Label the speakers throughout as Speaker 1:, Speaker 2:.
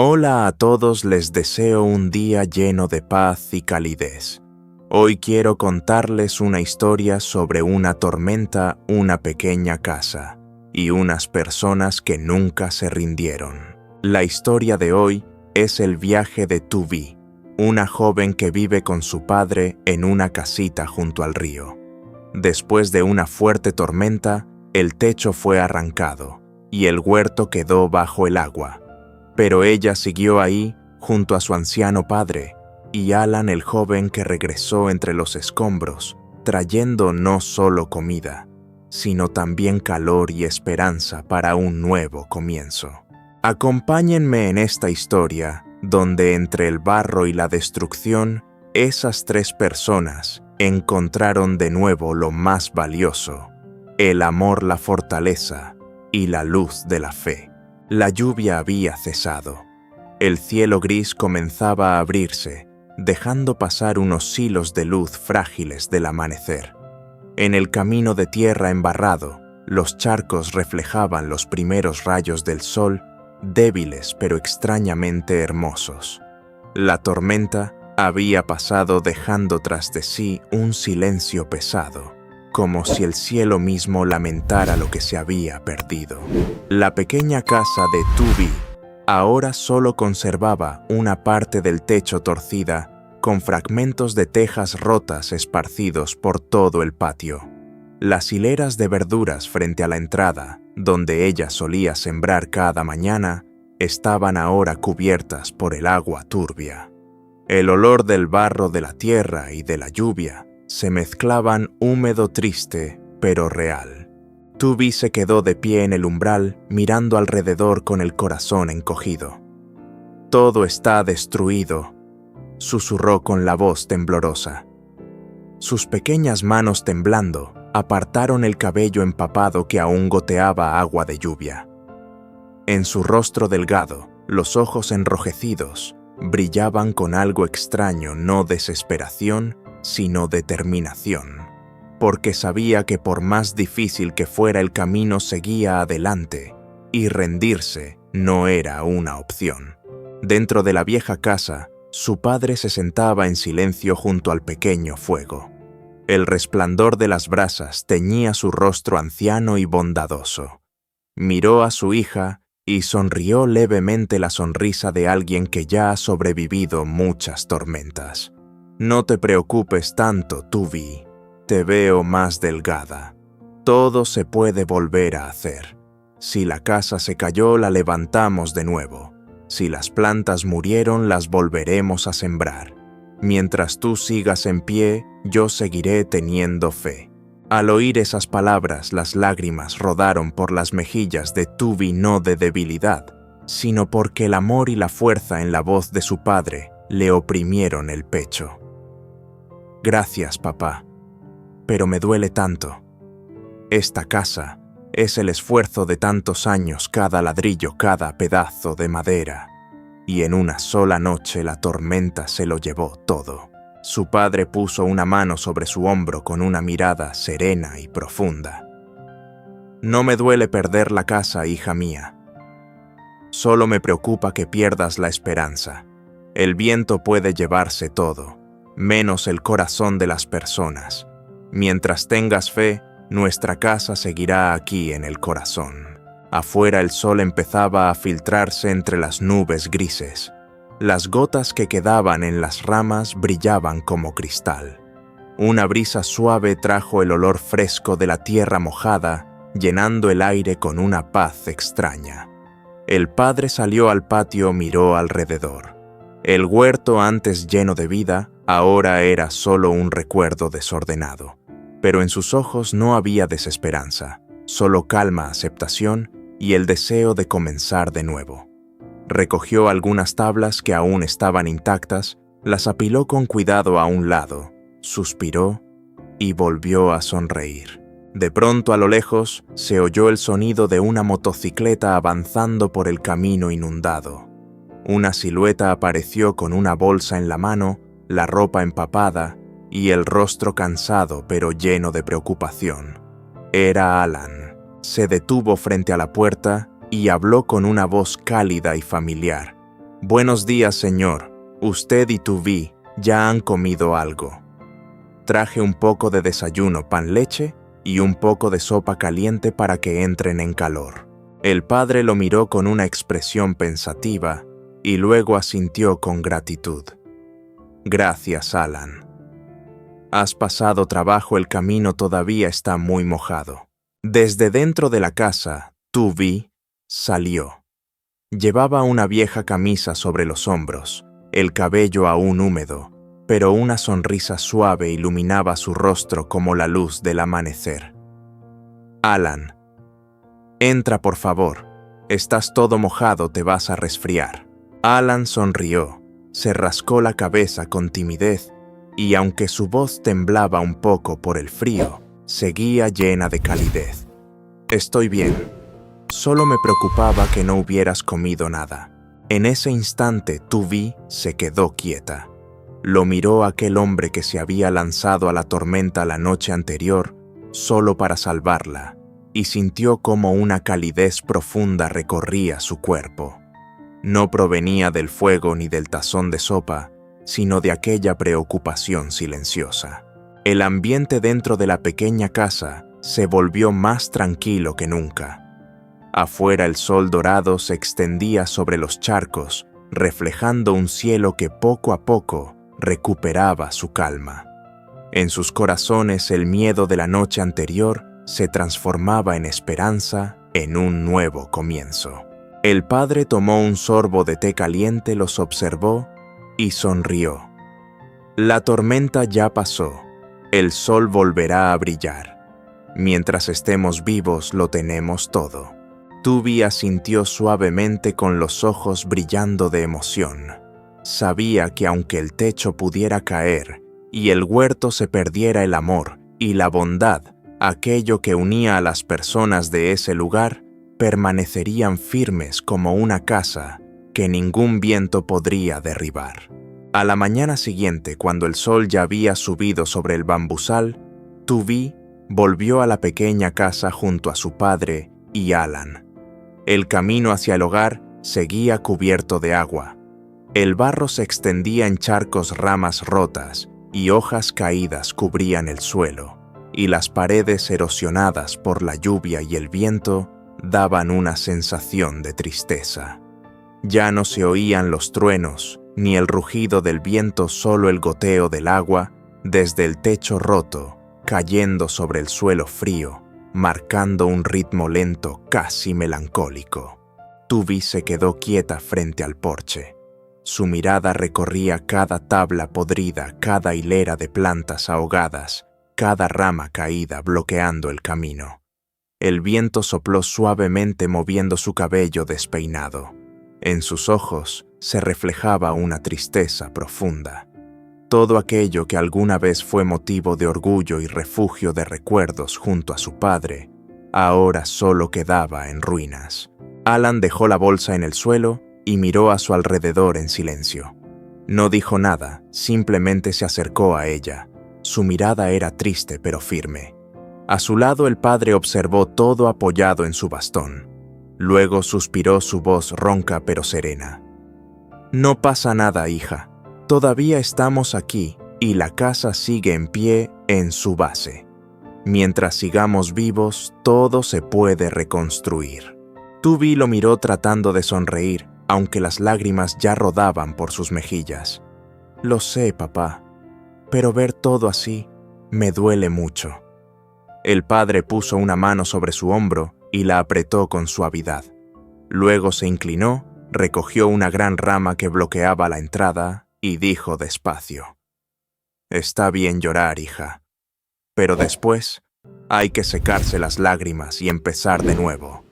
Speaker 1: Hola a todos, les deseo un día lleno de paz y calidez. Hoy quiero contarles una historia sobre una tormenta, una pequeña casa y unas personas que nunca se rindieron. La historia de hoy es el viaje de Tuvi, una joven que vive con su padre en una casita junto al río. Después de una fuerte tormenta, el techo fue arrancado y el huerto quedó bajo el agua. Pero ella siguió ahí junto a su anciano padre y Alan, el joven que regresó entre los escombros, trayendo no solo comida, sino también calor y esperanza para un nuevo comienzo. Acompáñenme en esta historia, donde entre el barro y la destrucción, esas tres personas encontraron de nuevo lo más valioso: el amor, la fortaleza y la luz de la fe. La lluvia había cesado. El cielo gris comenzaba a abrirse, dejando pasar unos hilos de luz frágiles del amanecer. En el camino de tierra embarrado, los charcos reflejaban los primeros rayos del sol, débiles pero extrañamente hermosos. La tormenta había pasado dejando tras de sí un silencio pesado, como si el cielo mismo lamentara lo que se había perdido. La pequeña casa de Tuvi ahora solo conservaba una parte del techo torcida, con fragmentos de tejas rotas esparcidos por todo el patio. Las hileras de verduras frente a la entrada, donde ella solía sembrar cada mañana, estaban ahora cubiertas por el agua turbia. El olor del barro de la tierra y de la lluvia se mezclaban húmedo, triste, pero real. Tuvi se quedó de pie en el umbral, mirando alrededor con el corazón encogido. «Todo está destruido», susurró con la voz temblorosa. Sus pequeñas manos temblando apartaron el cabello empapado que aún goteaba agua de lluvia. En su rostro delgado, los ojos enrojecidos brillaban con algo extraño, no desesperación, sino determinación, porque sabía que por más difícil que fuera el camino seguía adelante, y rendirse no era una opción. Dentro de la vieja casa, su padre se sentaba en silencio junto al pequeño fuego. El resplandor de las brasas teñía su rostro anciano y bondadoso. Miró a su hija y sonrió levemente, la sonrisa de alguien que ya ha sobrevivido muchas tormentas. «No te preocupes tanto, Tuvi. Te veo más delgada. Todo se puede volver a hacer. Si la casa se cayó, la levantamos de nuevo. Si las plantas murieron, las volveremos a sembrar. Mientras tú sigas en pie, yo seguiré teniendo fe». Al oír esas palabras, las lágrimas rodaron por las mejillas de Tuvi, no de debilidad, sino porque el amor y la fuerza en la voz de su padre le oprimieron el pecho. «Gracias, papá, pero me duele tanto. Esta casa es el esfuerzo de tantos años, cada ladrillo, cada pedazo de madera, y en una sola noche la tormenta se lo llevó todo». Su padre puso una mano sobre su hombro con una mirada serena y profunda. «No me duele perder la casa, hija mía. Solo me preocupa que pierdas la esperanza. El viento puede llevarse todo, menos el corazón de las personas. Mientras tengas fe, nuestra casa seguirá aquí en el corazón». Afuera el sol empezaba a filtrarse entre las nubes grises. Las gotas que quedaban en las ramas brillaban como cristal. Una brisa suave trajo el olor fresco de la tierra mojada, llenando el aire con una paz extraña. El padre salió al patio, miró alrededor. El huerto, antes lleno de vida, ahora era solo un recuerdo desordenado. Pero en sus ojos no había desesperanza, solo calma, aceptación y el deseo de comenzar de nuevo. Recogió algunas tablas que aún estaban intactas, las apiló con cuidado a un lado, suspiró y volvió a sonreír. De pronto, a lo lejos, se oyó el sonido de una motocicleta avanzando por el camino inundado. Una silueta apareció con una bolsa en la mano, la ropa empapada y el rostro cansado pero lleno de preocupación. Era Alan. Se detuvo frente a la puerta y habló con una voz cálida y familiar. Buenos días, señor. Usted y Tuvi ya han comido algo. Traje un poco de desayuno, pan leche y un poco de sopa caliente para que entren en calor. El padre lo miró con una expresión pensativa y luego asintió con gratitud. Gracias, Alan. Has pasado trabajo, el camino todavía está muy mojado. Desde dentro de la casa, Tuvi salió. Llevaba una vieja camisa sobre los hombros, el cabello aún húmedo, pero una sonrisa suave iluminaba su rostro como la luz del amanecer. Alan, entra por favor. Estás todo mojado, te vas a resfriar. Alan sonrió, se rascó la cabeza con timidez y aunque su voz temblaba un poco por el frío, seguía llena de calidez. Estoy bien. Solo me preocupaba que no hubieras comido nada. En ese instante, Tuvi se quedó quieta. Lo miró aquel hombre que se había lanzado a la tormenta la noche anterior solo para salvarla, y sintió como una calidez profunda recorría su cuerpo. No provenía del fuego ni del tazón de sopa, sino de aquella preocupación silenciosa. El ambiente dentro de la pequeña casa se volvió más tranquilo que nunca. Afuera el sol dorado se extendía sobre los charcos, reflejando un cielo que poco a poco recuperaba su calma. En sus corazones el miedo de la noche anterior se transformaba en esperanza, en un nuevo comienzo. El padre tomó un sorbo de té caliente, los observó y sonrió. La tormenta ya pasó, el sol volverá a brillar. Mientras estemos vivos lo tenemos todo. Tuvi asintió suavemente con los ojos brillando de emoción. Sabía que aunque el techo pudiera caer y el huerto se perdiera, el amor y la bondad, aquello que unía a las personas de ese lugar, permanecerían firmes como una casa que ningún viento podría derribar. A la mañana siguiente, cuando el sol ya había subido sobre el bambusal, Tuvi volvió a la pequeña casa junto a su padre y Alan. El camino hacia el hogar seguía cubierto de agua. El barro se extendía en charcos, ramas rotas y hojas caídas cubrían el suelo, y las paredes erosionadas por la lluvia y el viento daban una sensación de tristeza. Ya no se oían los truenos ni el rugido del viento, solo el goteo del agua desde el techo roto, cayendo sobre el suelo frío, marcando un ritmo lento, casi melancólico. Tuvi se quedó quieta frente al porche. Su mirada recorría cada tabla podrida, cada hilera de plantas ahogadas, cada rama caída bloqueando el camino. El viento sopló suavemente moviendo su cabello despeinado. En sus ojos se reflejaba una tristeza profunda. Todo aquello que alguna vez fue motivo de orgullo y refugio de recuerdos junto a su padre, ahora solo quedaba en ruinas. Alan dejó la bolsa en el suelo y miró a su alrededor en silencio. No dijo nada, simplemente se acercó a ella. Su mirada era triste pero firme. A su lado el padre observó todo apoyado en su bastón. Luego suspiró, su voz ronca pero serena. No pasa nada, hija. Todavía estamos aquí y la casa sigue en pie en su base. Mientras sigamos vivos, todo se puede reconstruir. Tuvi lo miró tratando de sonreír, aunque las lágrimas ya rodaban por sus mejillas. Lo sé, papá, pero ver todo así me duele mucho. El padre puso una mano sobre su hombro y la apretó con suavidad. Luego se inclinó, recogió una gran rama que bloqueaba la entrada y dijo despacio: Está bien llorar, hija, pero después hay que secarse las lágrimas y empezar de nuevo.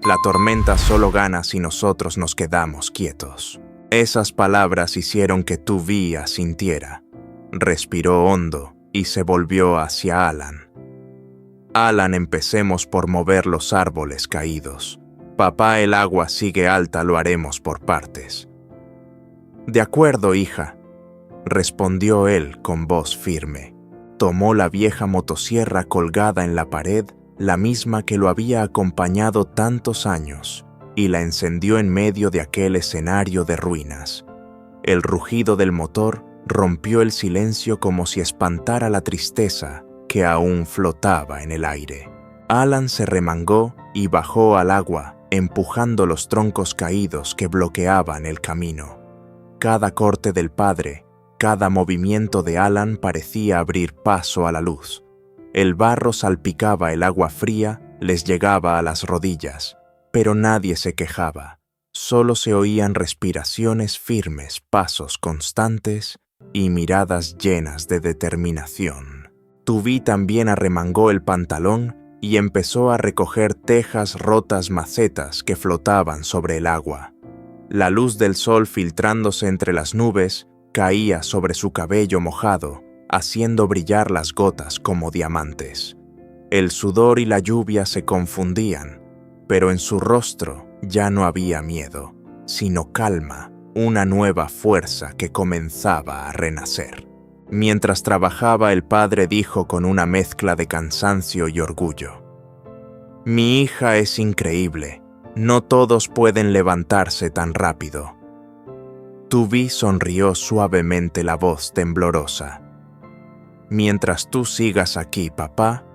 Speaker 1: La tormenta solo gana si nosotros nos quedamos quietos. Esas palabras hicieron que Tuvi asintiera. Respiró hondo y se volvió hacia Alan. Alan, empecemos por mover los árboles caídos. Papá, el agua sigue alta, lo haremos por partes. De acuerdo, hija, respondió él con voz firme. Tomó la vieja motosierra colgada en la pared, la misma que lo había acompañado tantos años, y la encendió en medio de aquel escenario de ruinas. El rugido del motor rompió el silencio como si espantara la tristeza que aún flotaba en el aire. Alan se remangó y bajó al agua, empujando los troncos caídos que bloqueaban el camino. Cada corte del padre, cada movimiento de Alan parecía abrir paso a la luz. El barro salpicaba el agua fría, les llegaba a las rodillas, pero nadie se quejaba. Solo se oían respiraciones firmes, pasos constantes y miradas llenas de determinación. Tubí también arremangó el pantalón y empezó a recoger tejas rotas, macetas que flotaban sobre el agua. La luz del sol filtrándose entre las nubes caía sobre su cabello mojado, haciendo brillar las gotas como diamantes. El sudor y la lluvia se confundían, pero en su rostro ya no había miedo, sino calma, una nueva fuerza que comenzaba a renacer. Mientras trabajaba, el padre dijo con una mezcla de cansancio y orgullo: «Mi hija es increíble. No todos pueden levantarse tan rápido». Tubí sonrió suavemente, la voz temblorosa. «Mientras tú sigas aquí, papá,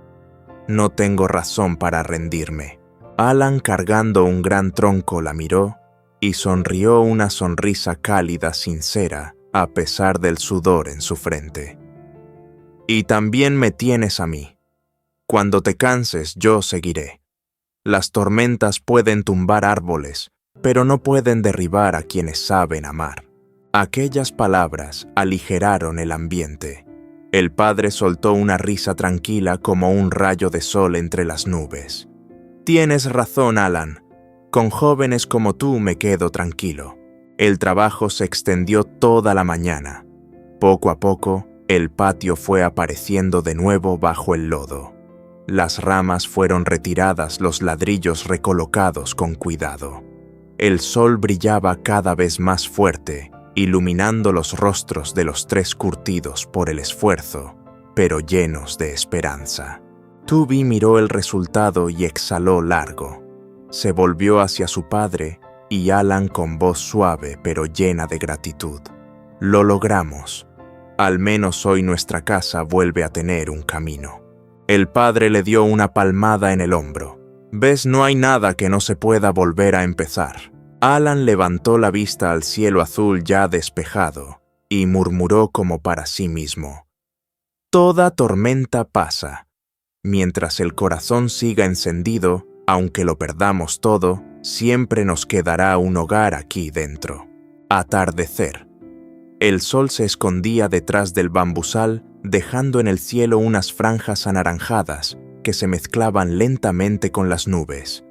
Speaker 1: no tengo razón para rendirme». Alan, cargando un gran tronco, la miró y sonrió una sonrisa cálida, sincera, a pesar del sudor en su frente. «Y también me tienes a mí. Cuando te canses, yo seguiré. Las tormentas pueden tumbar árboles, pero no pueden derribar a quienes saben amar». Aquellas palabras aligeraron el ambiente. El padre soltó una risa tranquila como un rayo de sol entre las nubes. «Tienes razón, Alan. Con jóvenes como tú me quedo tranquilo». El trabajo se extendió toda la mañana. Poco a poco, el patio fue apareciendo de nuevo bajo el lodo. Las ramas fueron retiradas, los ladrillos recolocados con cuidado. El sol brillaba cada vez más fuerte, iluminando los rostros de los tres curtidos por el esfuerzo, pero llenos de esperanza. Tubby miró el resultado y exhaló largo. Se volvió hacia su padre y Alan, con voz suave pero llena de gratitud: «Lo logramos. Al menos hoy nuestra casa vuelve a tener un camino». El padre le dio una palmada en el hombro. «¿Ves? No hay nada que no se pueda volver a empezar». Alan levantó la vista al cielo azul ya despejado y murmuró como para sí mismo: «Toda tormenta pasa. Mientras el corazón siga encendido, aunque lo perdamos todo, siempre nos quedará un hogar aquí dentro». Atardecer. El sol se escondía detrás del bambusal, dejando en el cielo unas franjas anaranjadas que se mezclaban lentamente con las nubes.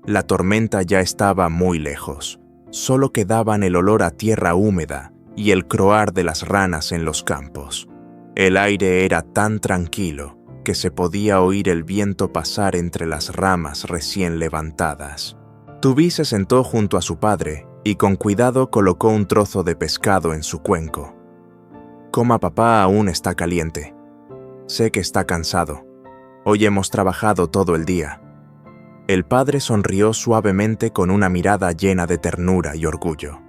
Speaker 1: La tormenta ya estaba muy lejos. Solo quedaban el olor a tierra húmeda y el croar de las ranas en los campos. El aire era tan tranquilo que se podía oír el viento pasar entre las ramas recién levantadas. Tubí se sentó junto a su padre y con cuidado colocó un trozo de pescado en su cuenco. «Coma, papá, aún está caliente. Sé que está cansado. Hoy hemos trabajado todo el día». El padre sonrió suavemente con una mirada llena de ternura y orgullo.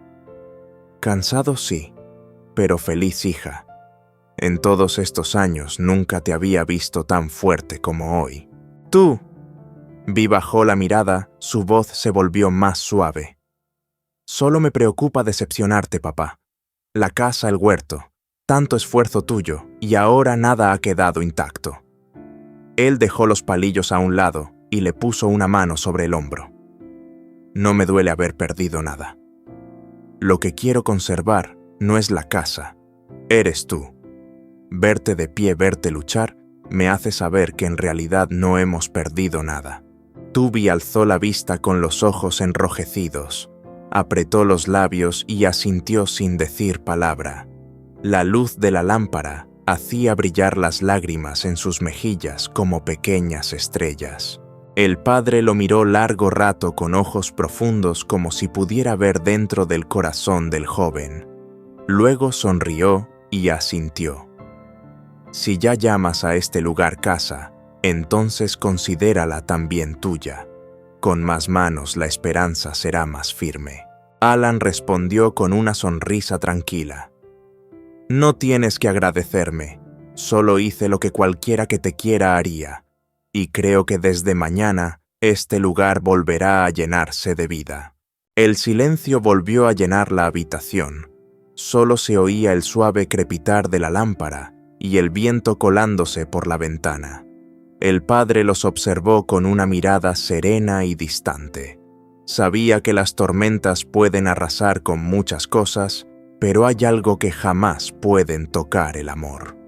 Speaker 1: «Cansado sí, pero feliz, hija. En todos estos años nunca te había visto tan fuerte como hoy». «Tú». Vi bajó la mirada, su voz se volvió más suave. «Solo me preocupa decepcionarte, papá. La casa, el huerto, tanto esfuerzo tuyo, y ahora nada ha quedado intacto». Él dejó los palillos a un lado y le puso una mano sobre el hombro. «No me duele haber perdido nada. Lo que quiero conservar no es la casa, eres tú. Verte de pie, verte luchar, me hace saber que en realidad no hemos perdido nada». Tubby alzó la vista con los ojos enrojecidos, apretó los labios y asintió sin decir palabra. La luz de la lámpara hacía brillar las lágrimas en sus mejillas como pequeñas estrellas. El padre lo miró largo rato con ojos profundos, como si pudiera ver dentro del corazón del joven. Luego sonrió y asintió. «Si ya llamas a este lugar casa, entonces considérala también tuya. Con más manos la esperanza será más firme. Alan respondió con una sonrisa tranquila. No tienes que agradecerme, solo hice lo que cualquiera que te quiera haría, y creo que desde mañana este lugar volverá a llenarse de vida. El silencio volvió a llenar la habitación. Solo se oía el suave crepitar de la lámpara y el viento colándose por la ventana. El padre los observó con una mirada serena y distante. Sabía que las tormentas pueden arrasar con muchas cosas, pero hay algo que jamás pueden tocar: el amor.